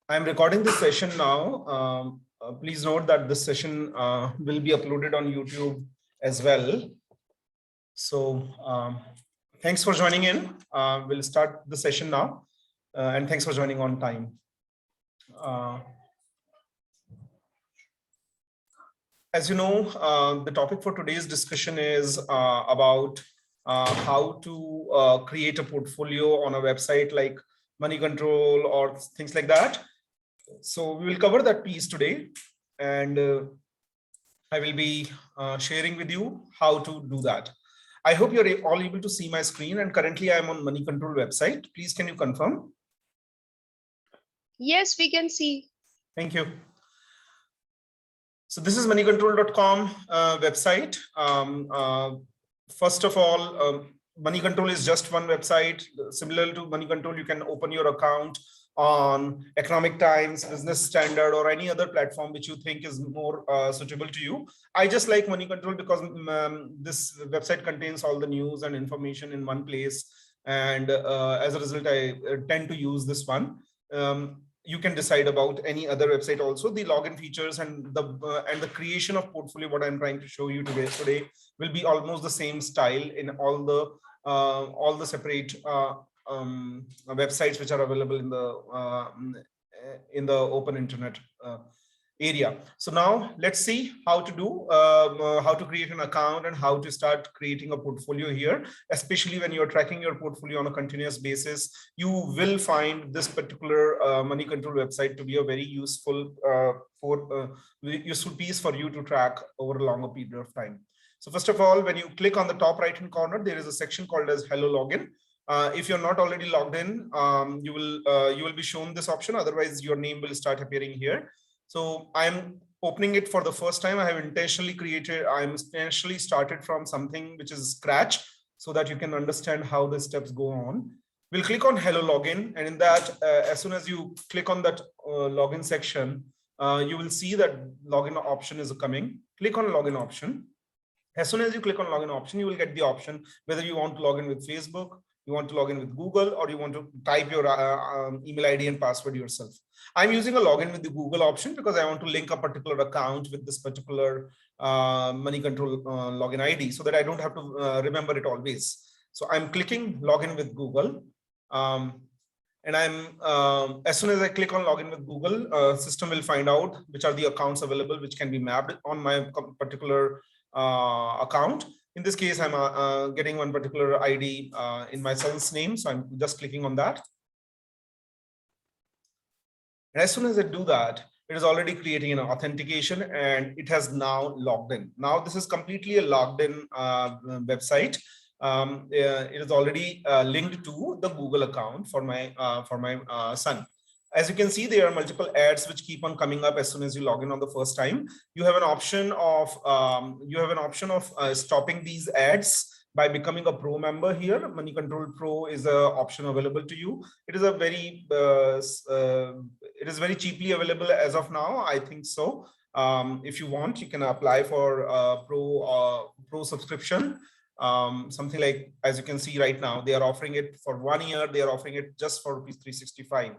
I'm recording this session now. Please note that this session will be uploaded on YouTube as well. So thanks for joining in. We'll start the session now. And thanks for joining on time. As you know, the topic for today's discussion is about how to create a portfolio on a website like Money Control or things like that. So we will cover that piece today, and I will be sharing with you how to do that. I hope you're all able to see my screen, and currently I'm on Money Control website. Please, can you confirm? Yes, we can see. Thank you. So this is moneycontrol.com website. First of all, Money Control is just one website. Similar to Money Control, you can open your account on Economic Times, Business Standard, or any other platform which you think is more suitable to you. I just like Money Control because this website contains all the news and information in one place. And as a result, I tend to use this one. You can decide about any other website also. The login features and the creation of portfolio, what I'm trying to show you today will be almost the same style in all the separate websites which are available in the open internet area. So now let's see how to do how to create an account and how to start creating a portfolio here. Especially when you're tracking your portfolio on a continuous basis, you will find this particular Money Control website to be a very useful useful piece for you to track over a longer period of time. So first of all, when you click on the top right hand corner, there is a section called as Hello Login. If you're not already logged in, you will be shown this option. Otherwise, your name will start appearing here. So I'm opening it for the first time. I'm intentionally started from something which is scratch so that you can understand how the steps go on. We'll click on Hello Login, and in that, as soon as you click on that login section, you will see that login option is coming. Click on login option. As soon as you click on login option, you will get the option whether you want to log in with Facebook, you want to log in with Google, or you want to type your email ID and password yourself. I'm using a login with the Google option because I want to link a particular account with this particular Money Control login ID so that I don't have to remember it always. So I'm clicking login with Google. And as soon as I click on login with Google, system will find out which are the accounts available, which can be mapped on my particular account. In this case, I'm getting one particular ID in my son's name. So I'm just clicking on that. And as soon as I do that, it is already creating an authentication and it has now logged in. Now this is completely a logged in website. It is already linked to the Google account for my son. As you can see, there are multiple ads which keep on coming up as soon as you log in on the first time. You have an option of stopping these ads by becoming a pro member here. Money Control Pro is an option available to you. It is a very it is very cheaply available as of now, I think so. If you want, you can apply for pro subscription. Something like, as you can see right now, they are offering it for 1 year. They are offering it just for rupees 365.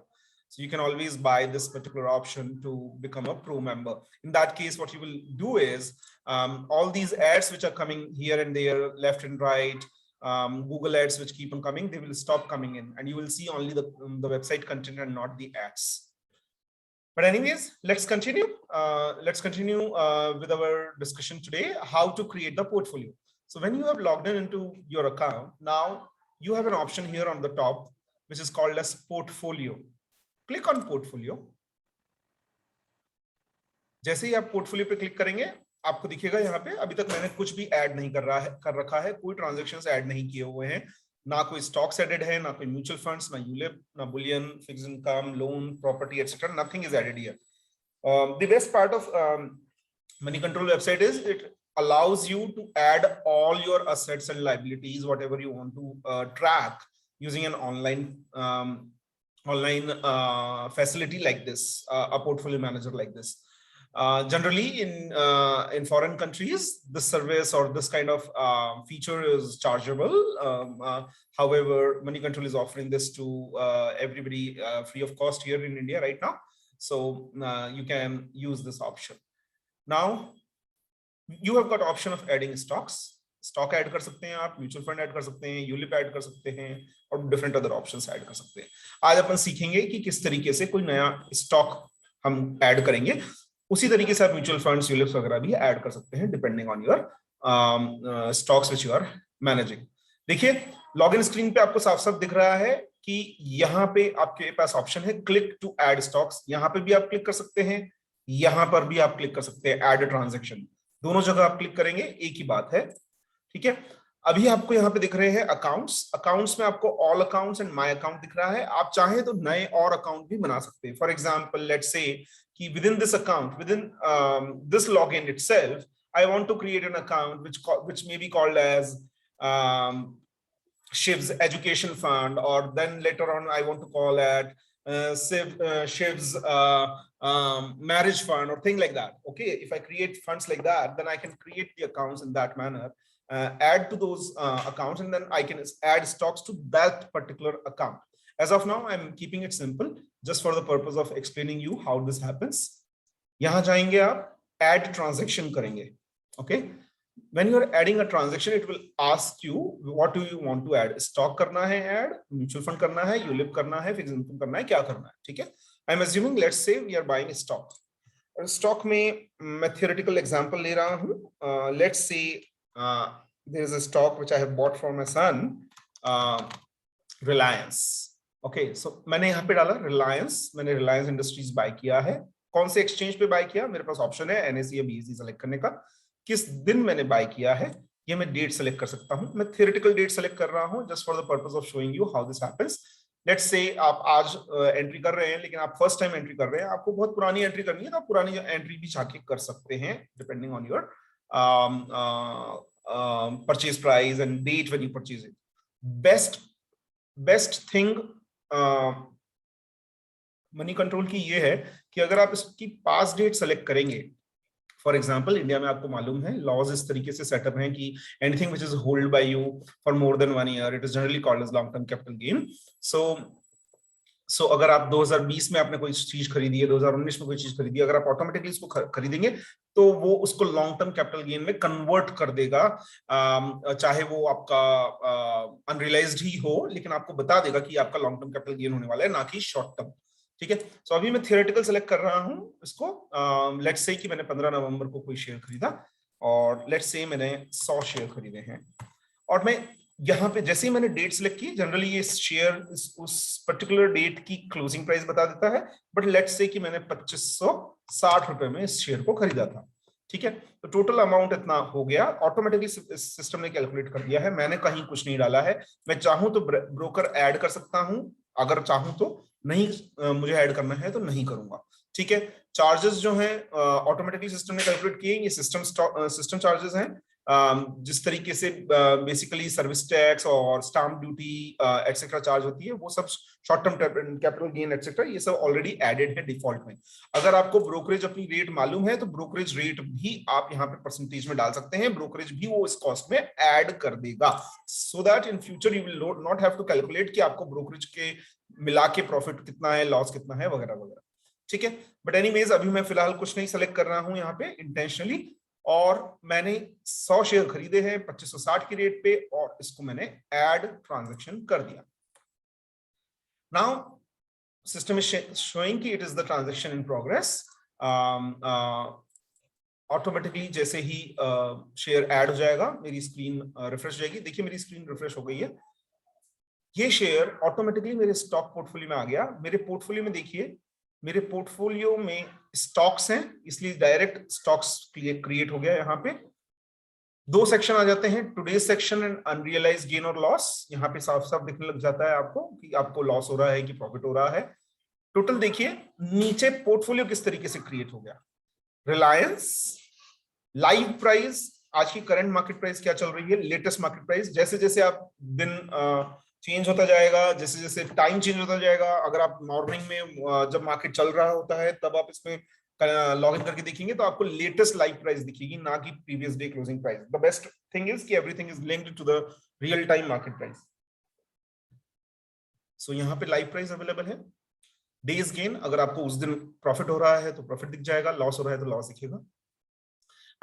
So you can always buy this particular option to become a pro member. In that case, what you will do is all these ads which are coming here and there, left and right, Google ads which keep on coming, they will stop coming in, and you will see only the website content and not the ads. But anyways, let's continue. With our discussion today, how to create the portfolio. So when you have logged in into your account, now you have an option here on the top, which is called as portfolio. Click on portfolio. जैसे ही आप portfolio पे click करेंगे, आपको दिखेगा यहाँ पे अभी तक मैंने कुछ भी ऐड नहीं कर रखा है, कोई ट्रांजैक्शंस ऐड नहीं किए हुए हैं, ना कोई स्टॉक्स एडेड है, ना कोई म्यूचुअल फंड्स, ना यूलिप, ना bullion, fixed income, loan, property, etcetera. Nothing is added here. The best part of Money Control website is it allows you to add all your assets and liabilities, whatever you want to track, using an online facility like this, a portfolio manager like this. Generally, in foreign countries, this service or this kind of feature is chargeable. However, Money Control is offering this to everybody free of cost here in India right now. So you can use this option. Now you have got option of adding stocks. Stock add कर सकते हैं आप, mutual fund add कर सकते हैं, ULIP add कर सकते हैं और डिफरेंट अदर ऑप्शंस ऐड कर सकते हैं। आज अपन सीखेंगे कि किस तरीके से कोई नया स्टॉक हम ऐड करेंगे। उसी तरीके से आप म्यूचुअल फंड्स, यूलिप्स वगैरह भी ऐड कर सकते हैं depending on your stocks which you are managing. देखिए लॉगिन स्क्रीन पे आपको साफ साफ दिख रहा है कि यहाँ पे आपके पास ऑप्शन है क्लिक टू ऐड स्टॉक्स। यहाँ पे भी आप क्लिक कर सकते हैं, यहाँ पर भी आप क्लिक कर सकते हैं ऐड ट्रांजैक्शन। दोनों जगह आप क्लिक करेंगे एक ही बात है, ठीक है। अभी आपको यहाँ पे दिख रहे हैं अकाउंट्स। अकाउंट्स में आपको all accounts and my account दिख रहा है। आप चाहें तो नए और अकाउंट भी बना सकते हैं। फॉर एग्जांपल लेट्स से कि within this account, within this login itself, I want to create an account which may be called as Shiv's education fund, or then later on I want to call it Shiv's marriage fund or thing like that. Okay, if I create funds like that, then I can create the accounts in that manner, add to those accounts, and then I can add stocks to that particular account. As of now, I'm keeping it simple just for the purpose of explaining you how this happens. यहाँ जाएंगे आप, add transaction करेंगे. Okay. When you are adding a transaction, it will ask you what do you want to add. Stock करना है add, mutual fund करना है, ULIP करना है, fixed income करना है, क्या करना है, ठीक है। I'm assuming let's say we are buying a stock. और stock में मैं theoretical example ले रहा हूँ. Let's say there is a stock which I have bought for my son, Reliance. Okay, so मैंने यहाँ पे डाला Reliance. मैंने Reliance Industries buy किया है। कौन से exchange पे buy किया? मेरे पास option है NSE या BSE select करने का। किस दिन मैंने बाय किया है ये मैं डेट सेलेक्ट कर सकता हूं। मैं थियोरेटिकल डेट सेलेक्ट कर रहा हूं just for the purpose of showing you how this happens. Let's say आप आज एंट्री कर रहे हैं, लेकिन आप फर्स्ट टाइम एंट्री कर रहे हैं, आपको बहुत पुरानी एंट्री करनी है तो आप पुरानी एंट्री भी जाके कर सकते हैं depending on your purchase price and date when you purchase it. Best thing Moneycontrol की ये है कि अगर आप इसकी पास डेट सेलेक्ट करेंगे, फॉर एग्जाम्पल इंडिया में आपको मालूम है लॉज इस तरीके से सेटअप है कि anything which is hold by you for more than 1 year it is generally called as long term capital gain. So अगर आप 2020 में आपने कोई चीज खरीदी है, 2019 में कोई चीज खरीदी है, अगर आप ऑटोमेटिकली इसको खरीदेंगे तो वो उसको लॉन्ग टर्म कैपिटल गेन में कन्वर्ट कर देगा, चाहे वो आपका अनरियलाइज्ड ही हो, लेकिन आपको बता देगा कि आपका लॉन्ग टर्म कैपिटल गेन होने वाला है, ना कि शॉर्ट टर्म, ठीक है। सो अभी मैं थियोरेटिकल सेलेक्ट कर रहा हूं इसको। लेट्स से कि मैंने 15 नवंबर को कोई शेयर खरीदा और लेट्स से मैंने 100 शेयर खरीदे हैं, और मैं यहाँ पे जैसे ही मैंने डेट सेलेक्ट की, जनरली ये शेयर उस पर्टिकुलर डेट की क्लोजिंग प्राइस बता देता है, बट लेट्स से कि मैंने 2560 रुपए में इस शेयर को खरीदा था, ठीक है। तो टोटल अमाउंट इतना हो गया, ऑटोमेटिकली सिस्टम ने कैलकुलेट कर दिया है, मैंने कहीं कुछ नहीं डाला है। मैं चाहूं तो ब्रोकर ऐड कर सकता हूं, अगर चाहूं तो, नहीं मुझे ऐड करना है तो नहीं करूंगा, ठीक है। चार्जेस जो हैं ऑटोमेटिकली सिस्टम ने कैलकुलेट किए, ये सिस्टम चार्जेस हैं। जिस तरीके से बेसिकली सर्विस टैक्स और स्टाम्प ड्यूटी एटसेट्रा चार्ज होती है, वो सब short term capital gain etcetera ये सब ऑलरेडी एडेड है डिफॉल्ट में। अगर आपको ब्रोकरेज अपनी रेट मालूम है तो ब्रोकरेज रेट भी आप यहाँ पे परसेंटेज में डाल सकते हैं, ब्रोकरेज भी वो इस कॉस्ट में ऐड कर देगा, so that in future you will not have to calculate कि आपको ब्रोकरेज के मिला के प्रॉफिट कितना है, लॉस कितना है, वगैरह वगैरह, ठीक है। बट एनीवेज अभी मैं फिलहाल कुछ नहीं सेलेक्ट कर रहा हूं यहाँ पे इंटेंशनली, और मैंने 100 शेयर खरीदे हैं 2560 की रेट पे, और इसको मैंने ऐड ट्रांजैक्शन कर दिया। नाउ सिस्टम इज शोइंग कि it is the transaction in progress. Automatically जैसे ही शेयर ऐड हो जाएगा मेरी स्क्रीन रिफ्रेश जाएगी। देखिए मेरी स्क्रीन रिफ्रेश हो गई है, ये शेयर ऑटोमेटिकली मेरे स्टॉक पोर्टफोलियो में आ गया। मेरे पोर्टफोलियो में देखिए, मेरे पोर्टफोलियो में स्टॉक्स हैं, इसलिए डायरेक्ट स्टॉक्स क्रिएट हो गया। यहाँ पे 2 सेक्शन आ जाते हैं, today section and unrealised gain और लॉस। यहाँ पे साफ साफ दिखने लग जाता है आपको कि आपको लॉस हो रहा है कि प्रॉफिट हो रहा है। टोटल देखिए नीचे पोर्टफोलियो किस तरीके से क्रिएट हो गया। रिलायंस लाइव प्राइस, आज की करंट मार्केट प्राइस क्या चल रही है, लेटेस्ट मार्केट प्राइस। जैसे जैसे आप दिन चेंज होता जाएगा, जैसे जैसे टाइम चेंज होता जाएगा, अगर आप मॉर्निंग में जब मार्केट चल रहा होता है तब आप इसमें लॉग इन करके देखेंगे तो आपको लेटेस्ट लाइव प्राइस दिखेगी, ना कि previous day closing price. The best thing is कि everything is linked to the real time market price. So यहाँ पे लाइव प्राइस अवेलेबल है। डेज गेन, अगर आपको उस दिन प्रॉफिट हो रहा है तो प्रॉफिट दिख जाएगा, लॉस हो रहा है तो लॉस दिखेगा।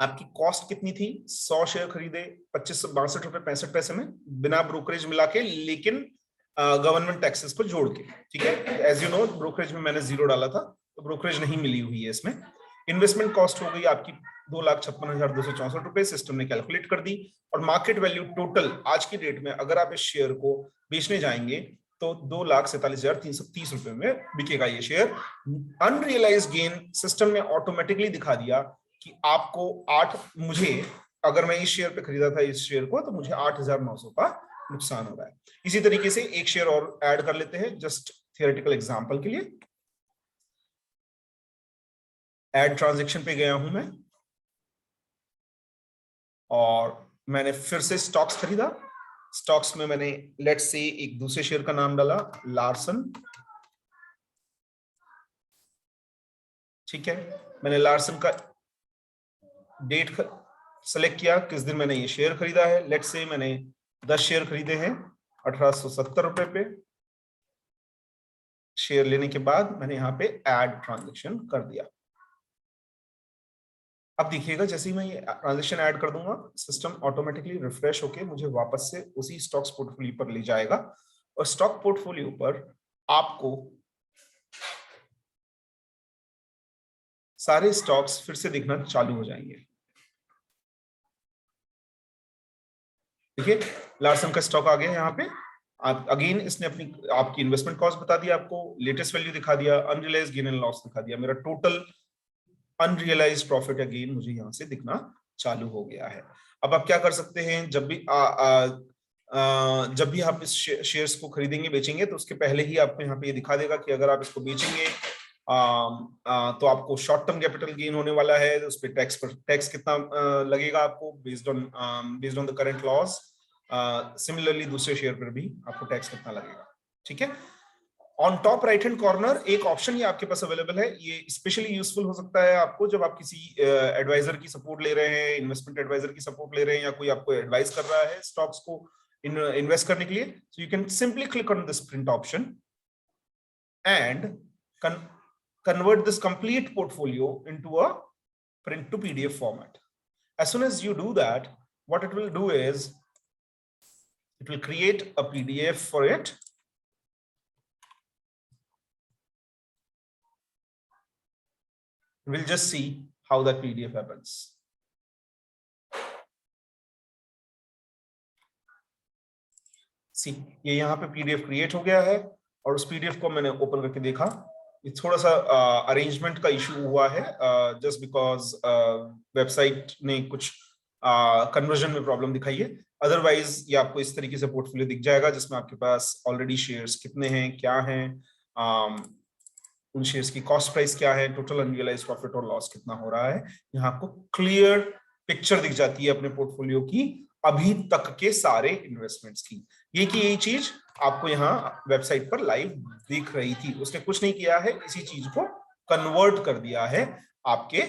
आपकी कॉस्ट कितनी थी, 100 शेयर खरीदे 2562 रुपए 65 पैसे में, बिना ब्रोकरेज मिला के, लेकिन गवर्नमेंट टैक्सेस को जोड़ के, ठीक है। एज यू नो ब्रोकरेज में मैंने 0 डाला था, तो ब्रोकरेज नहीं मिली हुई है इसमें। इन्वेस्टमेंट कॉस्ट हो गई आपकी 2,56,264 रुपए, सिस्टम ने कैलकुलेट कर दी। और मार्केट वैल्यू टोटल आज की डेट में अगर आप इस शेयर को बेचने जाएंगे तो 2,47,330 रुपए में बिकेगा ये शेयर। अनरियलाइज गेन सिस्टम ने ऑटोमेटिकली दिखा दिया कि आपको मुझे अगर मैं इस शेयर पे खरीदा था इस शेयर को, तो मुझे 8,900 का नुकसान हो रहा है। इसी तरीके से एक शेयर और ऐड कर लेते हैं जस्ट थियोरेटिकल एग्जांपल के लिए। ऐड ट्रांजैक्शन पे गया हूं मैं और मैंने फिर से स्टॉक्स खरीदा। स्टॉक्स में मैंने लेट्स से एक दूसरे शेयर का नाम डाला, लार्सन, ठीक है। मैंने लार्सन का डेट सेलेक्ट किया, किस दिन मैंने ये शेयर खरीदा है। लेट्स से मैंने 10 शेयर खरीदे हैं 1870 रुपए पे। शेयर लेने के बाद मैंने यहाँ पे ऐड ट्रांजैक्शन कर दिया। अब देखिएगा जैसे ही मैं ये ट्रांजैक्शन ऐड कर दूंगा, सिस्टम ऑटोमेटिकली रिफ्रेश होके मुझे वापस से उसी स्टॉक्स पोर्टफोलियो पर ले जाएगा और स्टॉक पोर्टफोलियो पर आपको सारे स्टॉक्स फिर से दिखना चालू हो जाएंगे। देखिए लार्सन का स्टॉक आ गया यहाँ पे। आप अगेन इसने आपकी इन्वेस्टमेंट कॉस्ट बता दिया, आपको लेटेस्ट वैल्यू दिखा दिया, अनरियलाइज गेन एंड लॉस दिखा दिया, मेरा टोटल अनरियलाइज प्रॉफिट अगेन मुझे यहां से दिखना चालू हो गया है। अब आप क्या कर सकते हैं, जब भी आप इस शेयर्स को खरीदेंगे बेचेंगे तो उसके पहले ही आपको यहाँ पे ये दिखा देगा कि अगर आप इसको बेचेंगे तो आपको शॉर्ट टर्म कैपिटल गेन होने वाला है, उस पर टैक्स कितना लगेगा आपको based on the current loss. Similarly दूसरे शेयर पर भी आपको टैक्स कितना लगेगा, ठीक है। On top right hand corner एक ऑप्शन ये आपके पास अवेलेबल है, ये स्पेशली यूजफुल हो सकता है आपको जब आप किसी एडवाइजर की सपोर्ट ले रहे हैं, इन्वेस्टमेंट एडवाइजर की सपोर्ट ले रहे हैं, या कोई आपको एडवाइस कर रहा है स्टॉक्स को इन्वेस्ट करने के लिए। So you can simply click on this print option and convert this complete portfolio into a print to PDF format. As soon as you do that, what it will do is it will create a PDF for it. We'll just see how that PDF happens. See, ये यहाँ पे PDF create हो गया है और उस PDF को मैंने ओपन करके देखा। ये थोड़ा सा अरेंजमेंट का इशू हुआ है जस्ट बिकॉज वेबसाइट ने कुछ कन्वर्जन में प्रॉब्लम दिखाई है। अदरवाइज ये आपको इस तरीके से पोर्टफोलियो दिख जाएगा जिसमें आपके पास ऑलरेडी शेयर्स कितने हैं, क्या हैं, उन शेयर्स की कॉस्ट प्राइस क्या है, टोटल अनरियलाइज्ड प्रॉफिट और लॉस कितना हो रहा है। यहाँ आपको क्लियर पिक्चर दिख जाती है अपने पोर्टफोलियो की अभी तक के सारे इन्वेस्टमेंट्स की। ये की यही चीज आपको यहाँ वेबसाइट पर लाइव दिख रही थी, उसने कुछ नहीं किया है, इसी चीज को कन्वर्ट कर दिया है आपके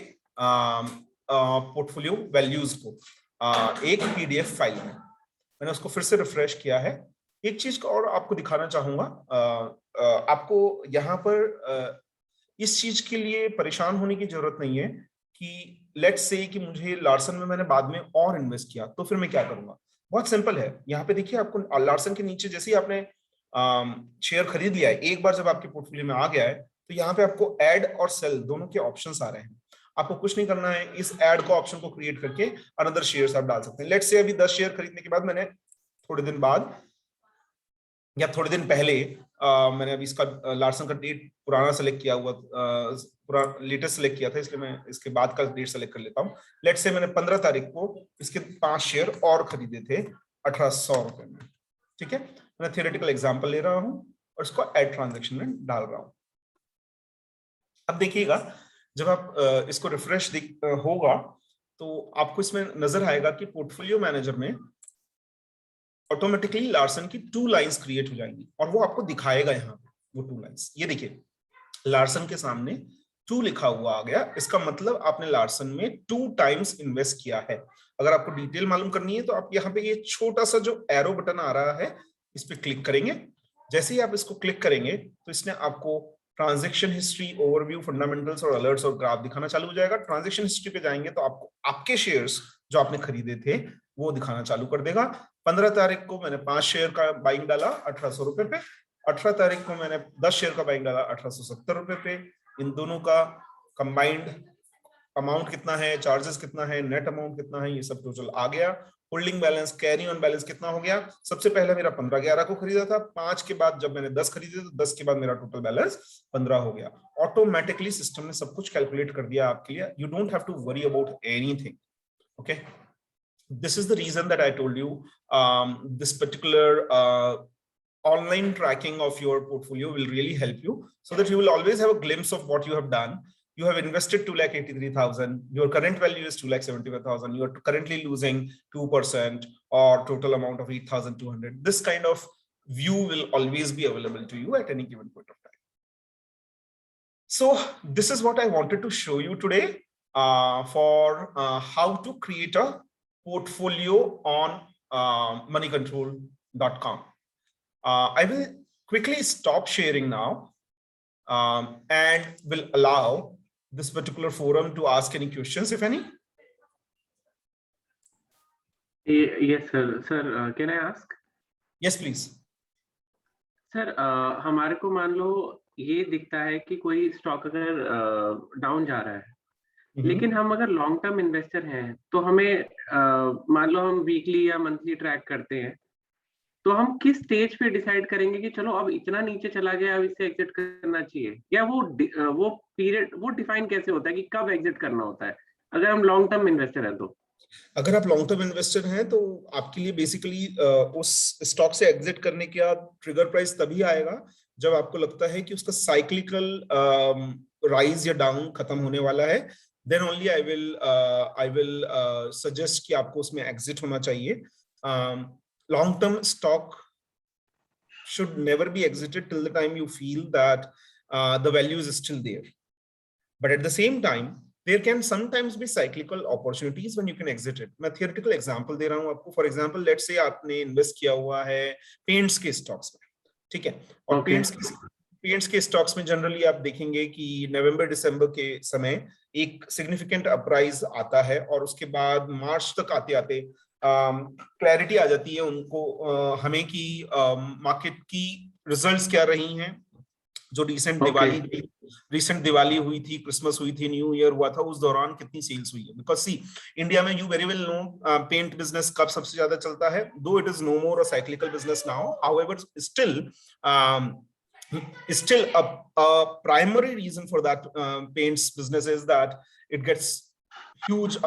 पोर्टफोलियो वैल्यूज को एक पीडीएफ फाइल में। मैंने उसको फिर से रिफ्रेश किया है। एक चीज को और आपको दिखाना चाहूंगा, आपको यहाँ पर इस चीज के लिए परेशान होने की जरूरत नहीं है कि लेट्स से कि मुझे लार्सन में मैंने बाद में और इन्वेस्ट किया तो फिर मैं क्या करूंगा। बहुत सिंपल है, यहाँ पे देखिए आपको लार्सन के नीचे जैसे ही आपने शेयर खरीद लिया है, एक बार जब आपके पोर्टफोलियो में आ गया है तो यहाँ पे आपको ऐड और सेल दोनों के ऑप्शंस आ रहे हैं। आपको कुछ नहीं करना है, इस ऐड को ऑप्शन को क्रिएट करके अनदर शेयर्स आप डाल सकते हैं। लेट्स से अभी 10 शेयर खरीदने के बाद मैंने थोड़े दिन बाद या थोड़े दिन पहले मैंने अभी इसका लार्सन का डेट पुराना सेलेक्ट किया हुआ, लेटेस्ट सेलेक्ट किया था, इसलिए मैं इसके बाद का डेट सेलेक्ट कर लेता हूँ। लेट्स से मैंने 15 तारीख को इसके 5 शेयर और खरीदे थे 1800 रुपए में, ठीक है। मैं थियोरेटिकल एग्जांपल ले रहा हूँ और इसको ऐड ट्रांजैक्शन में डाल रहा हूँ। अब देखिएगा जब आप इसको रिफ्रेश होगा तो आपको इसमें नजर आएगा कि पोर्टफोलियो मैनेजर में ऑटोमेटिकली लार्सन की 2 लाइंस क्रिएट हो जाएंगी और वो आपको दिखाएगा यहाँ पे वो 2 लाइंस। ये देखिए लार्सन के सामने 2 लिखा हुआ आ गया, इसका मतलब आपने लार्सन में 2 टाइम्स इन्वेस्ट किया है। अगर आपको डिटेल मालूम करनी है तो आप यहाँ पे ये छोटा सा जो एरो बटन आ रहा है इस पे क्लिक करेंगे। जैसे ही आप इसको क्लिक करेंगे तो इसने आपको ट्रांजैक्शन हिस्ट्री, ओवरव्यू, फंडामेंटल्स और अलर्ट्स और ग्राफ दिखाना चालू हो जाएगा। ट्रांजैक्शन हिस्ट्री पे जाएंगे तो आपको आपके शेयर्स जो आपने खरीदे थे वो दिखाना चालू कर देगा। 15 तारीख को मैंने 5 शेयर का बाइंग डाला 1800 रुपए पे, 18 तारीख को मैंने 10 शेयर का बाइंग डाला 1870 रुपए पे। इन दोनों का कंबाइंड अमाउंट कितना है, चार्जेस कितना है, नेट अमाउंट कितना है, ये सब टोटल आ गया। Holding balance, carry on balance कितना हो गया। सबसे पहले मेरा 15/11 को खरीदा था, 5 के बाद जब मैंने 10 खरीदे तो 10 के बाद मेरा टोटल बैलेंस 15 हो गया। ऑटोमेटिकली सिस्टम ने सब कुछ कैलकुलेट कर दिया आपके लिए। You don't have to worry about anything. Okay, this is the reason that I told you this particular online tracking of your portfolio will really help you, so that you will always have a glimpse of what you have done. You have invested 2,83,000. Your current value is 2,75,000. You are currently losing 2% or total amount of 8,200. This kind of view will always be available to you at any given point of time. So this is what I wanted to show you today for how to create a portfolio on moneycontrol.com. I will quickly stop sharing now and will allow this particular forum to ask any questions, if any. Yes, sir. Sir, can I ask? Yes, please. Sir, हमारे को मान लो ये दिखता है कि कोई stock अगर down जा रहा है, लेकिन हम अगर लॉन्ग टर्म इन्वेस्टर हैं तो हमें मान लो हम वीकली या मंथली ट्रैक करते हैं, तो हम किस स्टेज पे डिसाइड करेंगे कि चलो अब इतना नीचे चला गया, अब इससे एग्जिट करना चाहिए, या वो पीरियड वो डिफाइन कैसे होता है कि कब एग्जिट करना होता है अगर हम लॉन्ग टर्म इन्वेस्टर हैं तो? अगर आप लॉन्ग टर्म इन्वेस्टर हैं तो आपके लिए बेसिकली उस स्टॉक से एग्जिट करने का ट्रिगर प्राइस तभी आएगा जब आपको लगता है कि उसका साइक्लिकल राइज या डाउन खत्म होने वाला है। Then only I will suggest कि आपको उसमें एग्जिट होना चाहिए। Long term stock should never be exited till the time you feel that the value is still there, but at the same time there can sometimes be cyclical opportunities when you can exit it. मैं theoretical example दे रहा हूँ आपको। For example, let's say आपने invest किया हुआ है paints के stocks में, ठीक है, और पेंट्स के स्टॉक्स में जनरली आप देखेंगे कि नवंबर दिसंबर के समय एक सिग्निफिकेंट अपराइज आता है और उसके बाद मार्च तक आते आते क्लैरिटी आ जाती है उनको हमें कि मार्केट की रिजल्ट्स क्या रही हैं। जो रिसेंट दिवाली हुई थी, क्रिसमस हुई थी, न्यू ईयर हुआ था, उस दौरान कितनी सेल्स हुई है। बिकॉज सी इंडिया में you very well know paint business कब सबसे ज्यादा चलता है, though it is no more a cyclical business now, however still a primary reason for that paints business is that it gets huge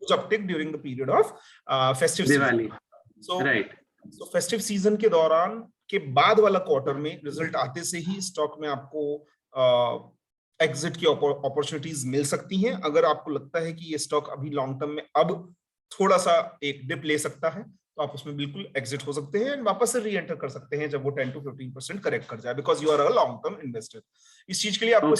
uptick during the period of festive season. So festive season के दौरान के बाद वाला quarter में result आते से ही stock में आपको एग्जिट की अपॉर्चुनिटीज मिल सकती हैं। अगर आपको लगता है कि ये स्टॉक अभी लॉन्ग टर्म में अब थोड़ा सा एक डिप ले सकता है तो आप उसमें बिल्कुल एग्जिट हो सकते हैं, वापस से री एंटर कर सकते हैं जब वो 10 to 15% करेक्ट कर जाए, because you are a long term investor. इस चीज के लिए आपको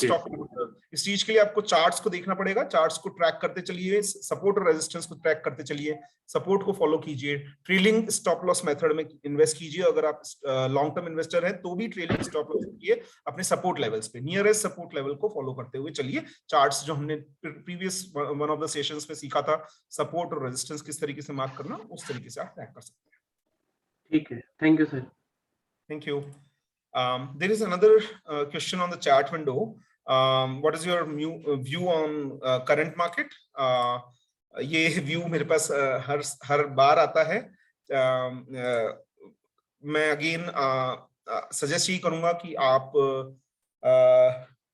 इस चीज के लिए आपको चार्ट्स को देखना पड़ेगा, चार्ट्स को ट्रैक करते चलिए, सपोर्ट और रेजिस्टेंस को ट्रैक करते चलिए, सपोर्ट को फॉलो कीजिए, ट्रेलिंग स्टॉप लॉस मेथड में इन्वेस्ट कीजिए। अगर आप लॉन्ग टर्म इन्वेस्टर हैं तो भी ट्रेलिंग स्टॉप लॉस कीजिए अपने सपोर्ट लेवल्स पे, नियरेस्ट सपोर्ट लेवल को फॉलो करते हुए चलिए। चार्ट्स जो हमने previous one of the sessions में सीखा था, सपोर्ट और रेजिस्टेंस किस तरीके से मार्क करना, उस तरीके से आप ट्रैक कर सकते हैं। ठीक है, thank you sir. Thank you. There is another question on the chat window. What is your view on current market? ये व्यू मेरे पास हर बार आता है। मैं अगेन सजेस्ट ये करूंगा कि आप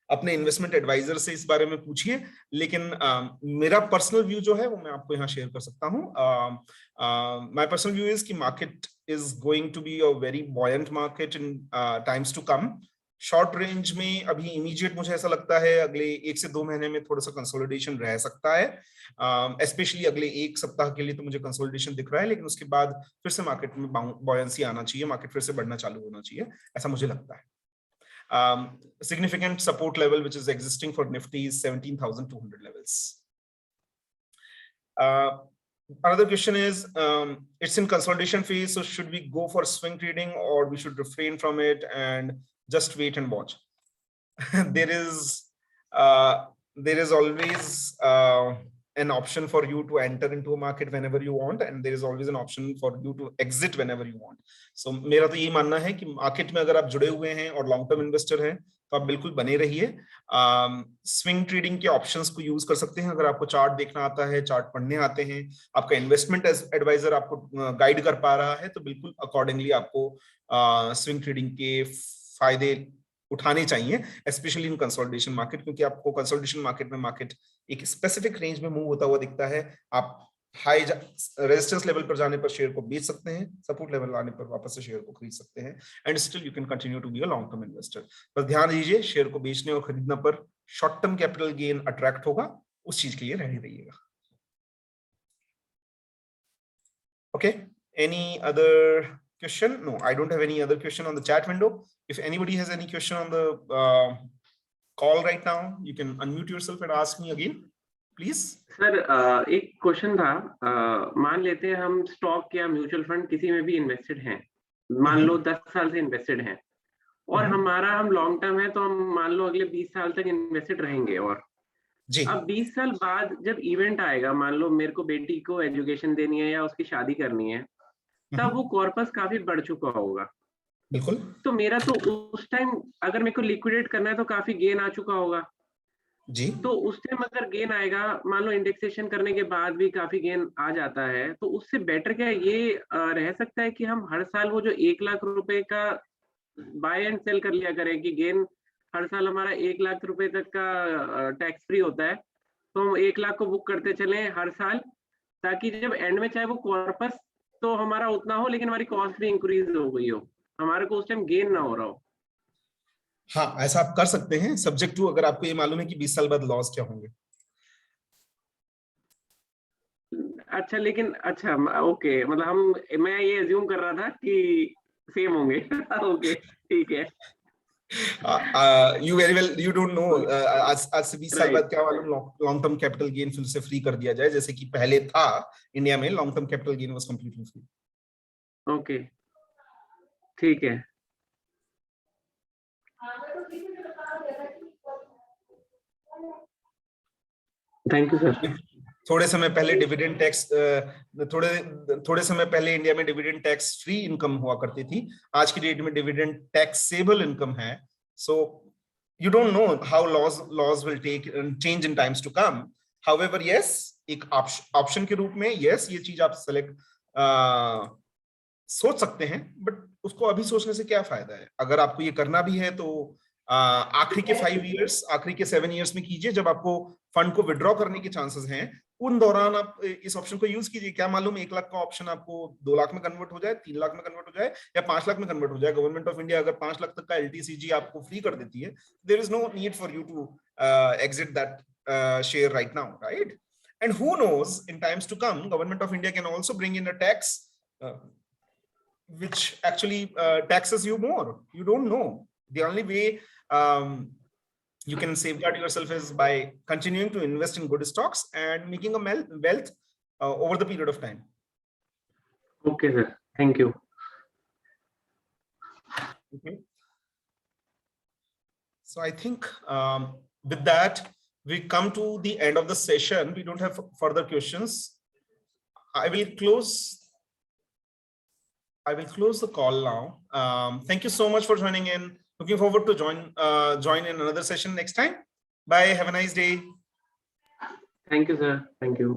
अपने इन्वेस्टमेंट एडवाइजर से इस बारे में पूछिए, लेकिन मेरा पर्सनल व्यू जो है वो मैं आपको यहाँ शेयर कर सकता हूँ। माय पर्सनल व्यू इज कि market is going to be a very buoyant market in times to come. Short range में अभी इमीडिएट मुझे ऐसा लगता है अगले 1 से 2 महीने में थोड़ा सा कंसोलिडेशन रह सकता है, स्पेशली अगले 1 सप्ताह के लिए तो मुझे कंसोलिडेशन दिख रहा है, लेकिन उसके बाद फिर से मार्केट में बॉयंसी आना चाहिए, मार्केट फिर से बढ़ना चालू होना चाहिए, ऐसा मुझे लगता है। Significant support level which is existing for Nifty is 17,200 levels. Another question is, it's in consolidation phase, so should we go for swing trading or we should refrain from it and just wait and watch? there is always an option for you to enter into a market whenever you want, and there is always an option for you to exit whenever you want. So मेरा तो यही मानना है कि market में अगर आप जुड़े हुए हैं और लॉन्ग टर्म इन्वेस्टर हैं तो आप बिल्कुल बने रहिए। स्विंग ट्रेडिंग के ऑप्शंस को यूज कर सकते हैं। अगर आपको चार्ट देखना आता है, चार्ट पढ़ने आते हैं, आपका इन्वेस्टमेंट एडवाइजर आपको गाइड कर पा रहा है, तो बिल्कुल अकॉर्डिंगली आपको स्विंग ट्रेडिंग के फायदे उठाने चाहिए, स्पेशली इन कंसोलिडेशन मार्केट, क्योंकि आपको कंसोलिडेशन मार्केट में मार्केट एक स्पेसिफिक रेंज में मूव होता हुआ दिखता है। आप हाई रेजिस्टेंस लेवल पर जाने पर शेयर को बेच सकते हैं, सपोर्ट लेवल आने पर वापस से शेयर को खरीद सकते हैं, and still you can continue to be a long term investor. बस ध्यान दीजिए, शेयर को बेचने और खरीदना पर short term capital gain attract होगा, उस चीज के लिए रेडी रहिएगा। Okay, any other question? No, I don't have any other question on the chat window. If anybody has any question on the call right now, you can unmute yourself and ask me again, please. Sir एक question था, मान लेते हैं हम stock या mutual fund किसी में भी इन्वेस्टेड हैं, मान लो 10 साल से इन्वेस्टेड हैं, और हम लॉन्ग टर्म है, तो हम मान लो अगले 20 साल तक इन्वेस्टेड रहेंगे, और जी अब 20 साल बाद जब इवेंट आएगा, मान लो मेरे को बेटी को एजुकेशन देनी है या उसकी शादी करनी है, तब वो कॉर्पस काफी बढ़ चुका होगा। बिल्कुल। तो मेरा तो उस टाइम अगर मेरे को लिक्विडेट करना है तो काफी गेन आ चुका होगा जी। तो उस टाइम अगर गेन आएगा, मान लो इंडेक्सेशन करने के बाद भी काफी गेन आ जाता है, तो उससे बेटर क्या ये रह सकता है कि हम हर साल वो जो 1 लाख रुपए का बाय एंड सेल कर लिया करें, कि गेन हर साल हमारा 1 लाख रुपए तक का टैक्स फ्री होता है, तो हम 1 लाख को बुक करते चले हर साल, ताकि जब एंड में चाहे वो कॉर्पस तो हमारा उतना हो, लेकिन हमारी कॉस्ट भी इंक्रीज हो गई हो, हमारे को उस टाइम गेन ना हो रहा हो। हाँ, ऐसा आप कर सकते हैं, सब्जेक्ट टू अगर आपको ये मालूम है कि 20 साल बाद लॉस क्या होंगे। अच्छा, लेकिन अच्छा ओके, मतलब मैं ये अज्यूम कर रहा था कि सेम होंगे। ओके, ठीक है। you very well, you don't know आज से 20 साल बाद क्या मालूम लॉन्ग टर्म कैपिटल गेन फिर से फ्री कर दिया जाए, जैसे कि पहले था इंडिया में long term capital gain was completely free. Okay, ठीक है। Thank you sir. थोड़े समय पहले डिविडेंड टैक्स थोड़े समय पहले इंडिया में डिविडेंड टैक्स फ्री इनकम हुआ करती थी, आज की डेट में डिविडेंड टैक्सेबल इनकम है। So you don't know how laws will take change in times to come. However yes, एक ऑप्शन के रूप में यस, ये चीज आप सेलेक्ट सोच सकते हैं, बट उसको अभी सोचने से क्या फायदा है। अगर आपको ये करना भी है तो आखिरी के 5 इयर्स, आखिरी के 7 इयर्स में कीजिए, जब आपको फंड को विड्रॉ करने के चांसेस हैं, उन दौरान आप इस ऑप्शन को यूज कीजिए। क्या मालूम 1 लाख का ऑप्शन आपको 2 लाख में कन्वर्ट हो जाए, 3 लाख में कन्वर्ट हो जाए, या 5 लाख में कन्वर्ट हो जाए। गवर्नमेंट ऑफ इंडिया अगर 5 लाख तक का LTCG आपको फ्री कर देती है, there is no need for you to exit that share right now, right? And who knows, in times to come government of India can also bring in a tax which actually taxes you more. You don't know. The only way you can safeguard yourself is by continuing to invest in good stocks and making a wealth over the period of time. Okay sir, thank you. Okay, so I think with that we come to the end of the session. We don't have further questions. I will close the call now. Thank you so much for joining in. Looking forward to join in another session next time. Bye. Have a nice day. Thank you, sir. Thank you.